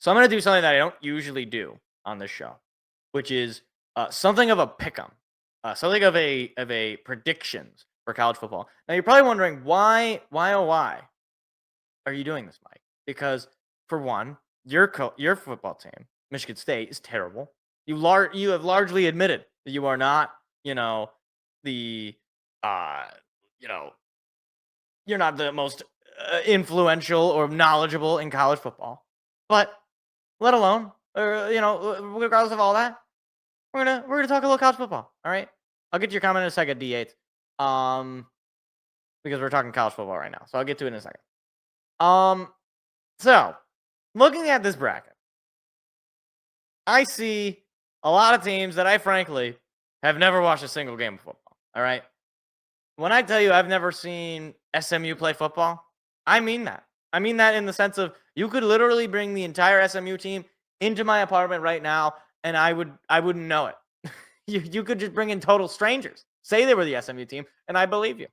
So I'm going to do something that I don't usually do on this show, which is something of a pick'em, something of a predictions for college football. Now you're probably wondering why are you doing this, Mike? Because for one, your football team, Michigan State, is terrible. You have largely admitted that you are not, the uh, you know, you're not the most influential or knowledgeable in college football. But let alone, or regardless of all that, we're gonna talk a little college football. All right, I'll get to your comment in a second, D8. Um, because we're talking college football right now, so I'll get to it in a second. So looking at this bracket, I see a lot of teams that I frankly have never watched a single game of football. All right, when I tell you I've never seen SMU play football, I mean that. I mean that in the sense of you could literally bring the entire SMU team into my apartment right now, and I wouldn't know it. You could just bring in total strangers, say they were the SMU team, and I believe you.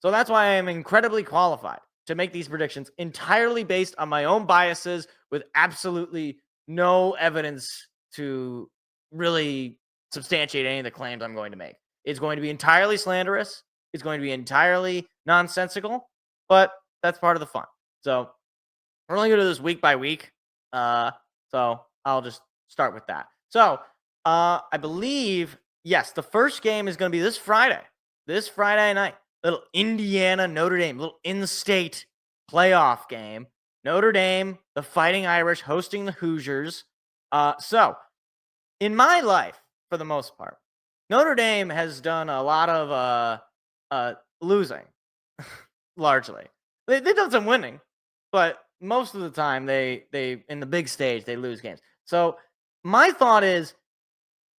So that's why I am incredibly qualified to make these predictions entirely based on my own biases with absolutely no evidence to really substantiate any of the claims I'm going to make. It's going to be entirely slanderous. It's going to be entirely nonsensical, but that's part of the fun. So we're only going to do this week by week. So I'll just start with that. So I believe, yes, the first game is going to be this Friday night. Little Indiana Notre Dame, little in-state playoff game. Notre Dame, the Fighting Irish, hosting the Hoosiers. So in my life, for the most part, Notre Dame has done a lot of losing, largely. They've done some winning, but most of the time they in the big stage they lose games. So my thought is,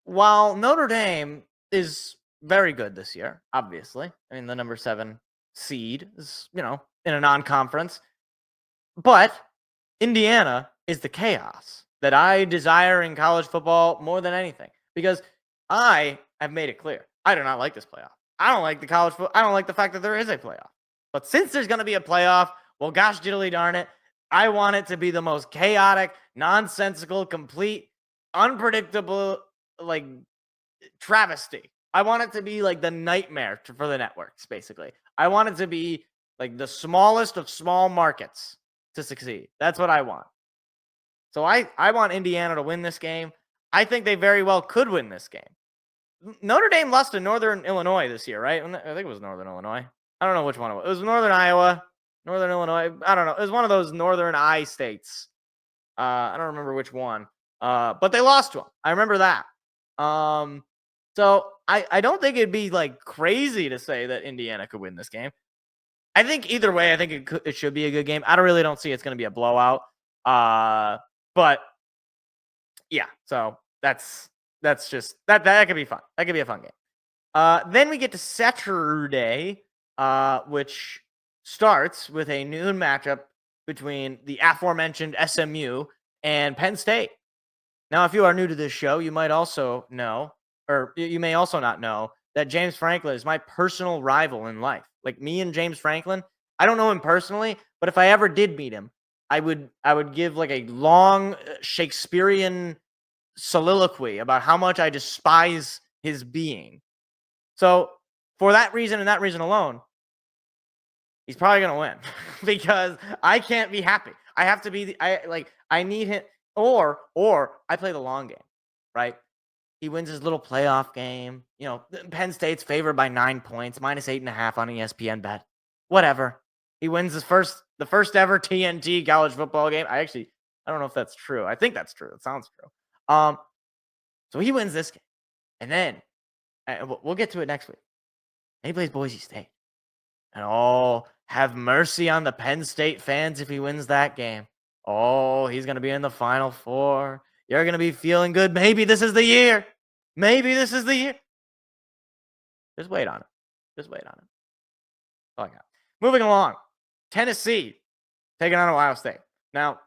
while Notre Dame is very good this year, obviously, I mean the number 7 seed is in a non-conference, but Indiana is the chaos that I desire in college football more than anything, because I have made it clear I do not like this playoff. I don't like the college football. I don't like the fact that there is a playoff. But since there's going to be a playoff, well, gosh diddly darn it, I want it to be the most chaotic, nonsensical, complete, unpredictable, like, travesty. I want it to be like the nightmare for the networks, basically. I want it to be like the smallest of small markets to succeed. That's what I want. So I want Indiana to win this game. I think they very well could win this game. Notre Dame lost to Northern Illinois this year, right? I think it was Northern Illinois. I don't know which one it was. It was Northern Iowa, Northern Illinois. I don't know. It was one of those Northern I states. I don't remember which one. But they lost to them. I remember that. So I don't think it'd be like crazy to say that Indiana could win this game. I think either way, I think it should be a good game. I really don't see it's going to be a blowout. But yeah, so that's just that could be fun. That could be a fun game. Then we get to Saturday, which starts with a noon matchup between the aforementioned SMU and Penn State. Now, if you are new to this show, you might also know, or you may also not know, that James Franklin is my personal rival in life. Like, me and James Franklin, I don't know him personally, but if I ever did meet him, I would give like a long Shakespearean soliloquy about how much I despise his being. So for that reason and that reason alone, he's probably going to win because I can't be happy. I have to be I need him, or I play the long game, right? He wins his little playoff game. Penn State's favored by 9 points, -8.5 on ESPN bet. Whatever. He wins the first ever TNT college football game. I don't know if that's true. I think that's true. It sounds true. So he wins this game, and then we'll get to it next week. And he plays Boise State, and have mercy on the Penn State fans if he wins that game. Oh, he's gonna be in the Final Four. You're gonna be feeling good. Maybe this is the year. Maybe this is the year. Just wait on it. Just wait on it. That's all I got. Moving along. Tennessee taking on Ohio State. Now,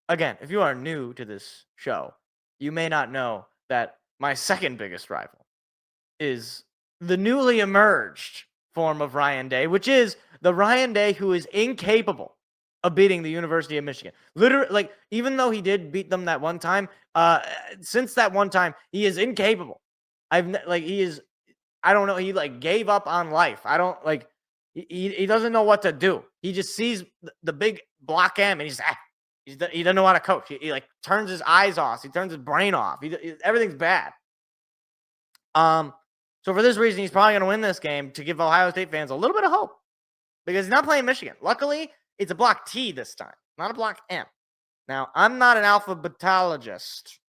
again, if you are new to this show, you may not know that my second biggest rival is the newly emerged form of Ryan Day, which is the Ryan Day who is incapable of beating the University of Michigan. Literally, like, even though he did beat them that one time, since that one time, he is incapable. He is. I don't know. He like gave up on life. I don't like. He doesn't know what to do. He just sees the big block M and he doesn't know how to coach. He like turns his eyes off. He turns his brain off. Everything's bad. So for this reason, he's probably going to win this game to give Ohio State fans a little bit of hope because he's not playing Michigan. Luckily, it's a block T this time, not a block M. Now, I'm not an alphabetologist,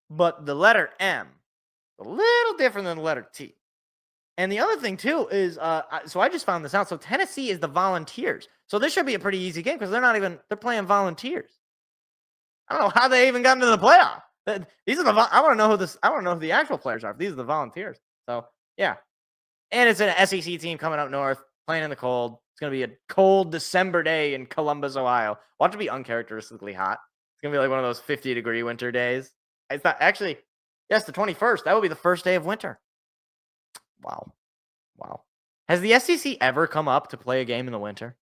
but the letter M is a little different than the letter T. And the other thing, too, is so I just found this out. So Tennessee is the Volunteers. So this should be a pretty easy game because they're playing Volunteers. I don't know how they even got into the playoff. These are I want to know who the actual players are. These are the Volunteers. So, yeah. And it's an SEC team coming up north, playing in the cold. It's going to be a cold December day in Columbus, Ohio. Watch it be uncharacteristically hot. It's going to be like one of those 50-degree winter days. It's not actually, yes, the 21st. That will be the first day of winter. Wow. Has the SEC ever come up to play a game in the winter?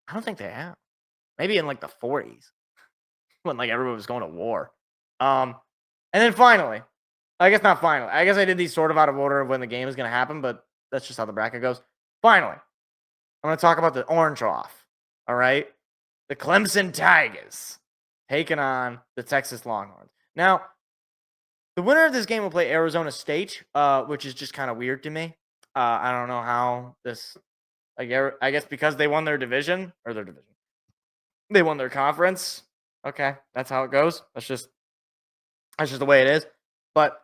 I don't think they have. Maybe in like the 40s when like everyone was going to war. And then finally, I guess not finally. I guess I did these sort of out of order of when the game is going to happen, but that's just how the bracket goes. Finally, I'm going to talk about the orange off. All right. The Clemson Tigers taking on the Texas Longhorns. Now, the winner of this game will play Arizona State, which is just kind of weird to me. I don't know how this, I guess because they won their division. They won their conference. Okay. That's how it goes. That's just the way it is. But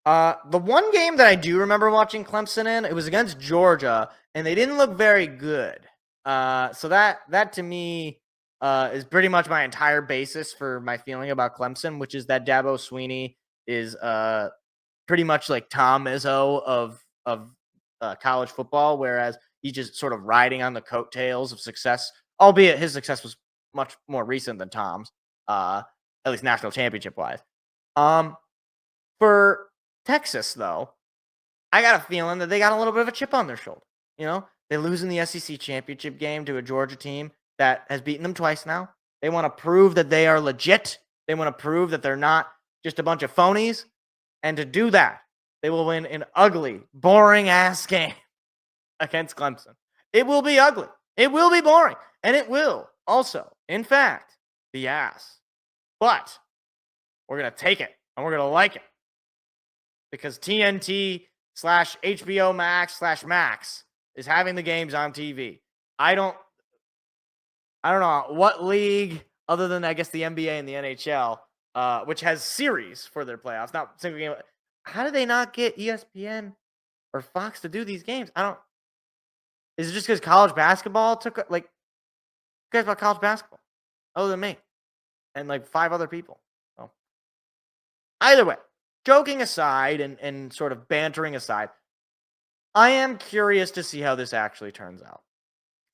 the one game that I do remember watching Clemson in, it was against Georgia, and they didn't look very good. So that to me is pretty much my entire basis for my feeling about Clemson, which is that Dabo Swinney is pretty much like Tom Izzo of college football, whereas he's just sort of riding on the coattails of success, albeit his success was much more recent than Tom's, at least national championship wise. For Texas, though, I got a feeling that they got a little bit of a chip on their shoulder. You know, they lose in the SEC championship game to a Georgia team that has beaten them twice now. They want to prove that they are legit. They want to prove that they're not just a bunch of phonies. And to do that, they will win an ugly, boring-ass game against Clemson. It will be ugly. It will be boring. And it will also, in fact, be ass. But we're going to take it. And we're going to like it. Because TNT / HBO Max / is having the games on TV. I don't know what league, other than, I guess, the NBA and the NHL, which has series for their playoffs, not single game. How did they not get ESPN or Fox to do these games? Is it just because college basketball took, like, who cares about college basketball? Other than me. And, like, 5 other people. So, either way, joking aside and sort of bantering aside, I am curious to see how this actually turns out.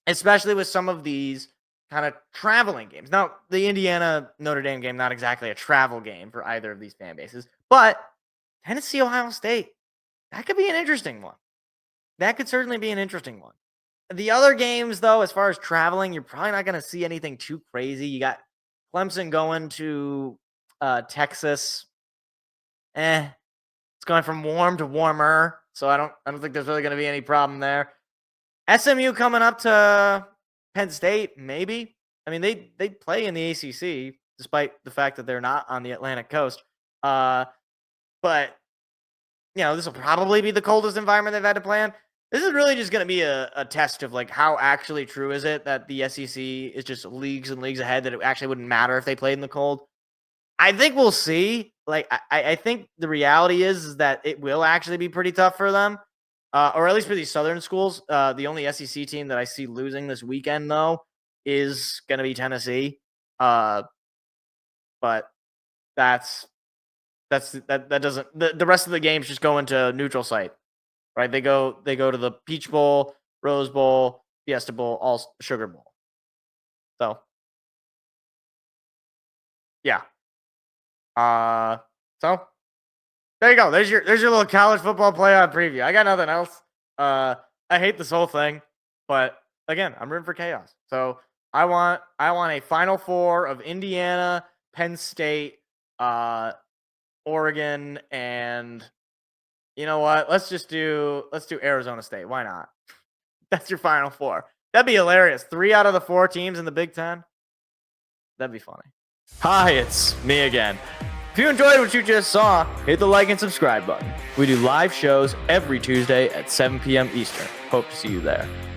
Especially with some of these kind of traveling games. Now, the Indiana-Notre Dame game, not exactly a travel game for either of these fan bases, but Tennessee-Ohio State, that could be an interesting one. That could certainly be an interesting one. The other games, though, as far as traveling, you're probably not going to see anything too crazy. You got Clemson going to Texas. It's going from warm to warmer, so I don't think there's really going to be any problem there. SMU coming up to Penn State, maybe. I mean, they play in the ACC, despite the fact that they're not on the Atlantic coast. But, you know, this will probably be the coldest environment they've had to play in. This is really just going to be a test of, like, how actually true is it that the SEC is just leagues and leagues ahead, that it actually wouldn't matter if they played in the cold. I think we'll see. Like, I think the reality is that it will actually be pretty tough for them, or at least for these Southern schools. The only SEC team that I see losing this weekend, though, is going to be Tennessee. But that doesn't. The rest of the games just go into neutral site, right? They go to the Peach Bowl, Rose Bowl, Fiesta Bowl, all Sugar Bowl. So, yeah. So there you go. There's your little college football playoff preview. I got nothing else. I hate this whole thing, but again, I'm rooting for chaos. So I want a Final Four of Indiana, Penn State, Oregon, and you know what? Let's do Arizona State. Why not? That's your Final Four. That'd be hilarious. 3 out of the 4 teams in the Big Ten. That'd be funny. Hi, it's me again. If you enjoyed what you just saw, hit the like and subscribe button. We do live shows every Tuesday at 7 p.m. Eastern. Hope to see you there.